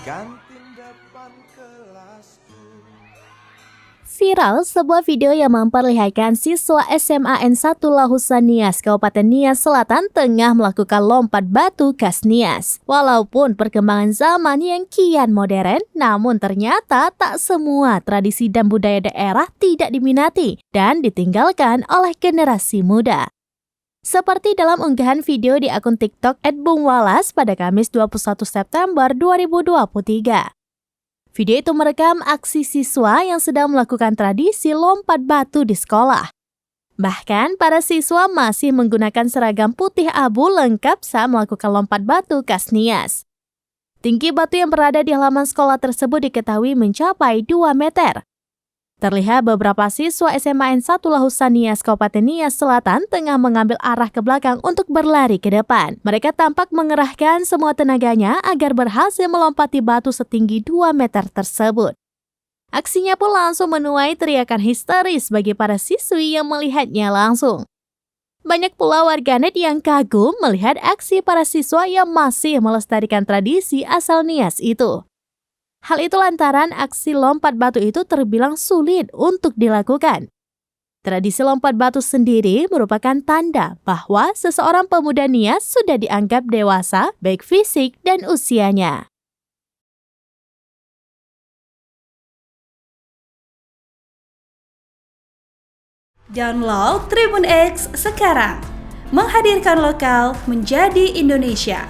kantin depan kelasku. Viral sebuah video yang memperlihatkan siswa SMA N1 Lahusan Nias, Kabupaten Nias Selatan tengah melakukan lompat batu khas Nias. Walaupun perkembangan zaman yang kian modern, namun ternyata tak semua tradisi dan budaya daerah tidak diminati dan ditinggalkan oleh generasi muda. Seperti dalam unggahan video di akun TikTok @bungwalas pada Kamis 21 September 2023. Video itu merekam aksi siswa yang sedang melakukan tradisi lompat batu di sekolah. Bahkan, para siswa masih menggunakan seragam putih abu lengkap saat melakukan lompat batu khas Nias. Tinggi batu yang berada di halaman sekolah tersebut diketahui mencapai 2 meter. Terlihat beberapa siswa SMA N1 Lahusan Nias, Kabupaten Nias Selatan tengah mengambil arah ke belakang untuk berlari ke depan. Mereka tampak mengerahkan semua tenaganya agar berhasil melompati batu setinggi 2 meter tersebut. Aksinya pun langsung menuai teriakan histeris bagi para siswi yang melihatnya langsung. Banyak pula warganet yang kagum melihat aksi para siswa yang masih melestarikan tradisi asal Nias itu. Hal itu lantaran aksi lompat batu itu terbilang sulit untuk dilakukan. Tradisi lompat batu sendiri merupakan tanda bahwa seseorang pemuda Nias sudah dianggap dewasa, baik fisik dan usianya. Download Tribun X sekarang, menghadirkan lokal menjadi Indonesia.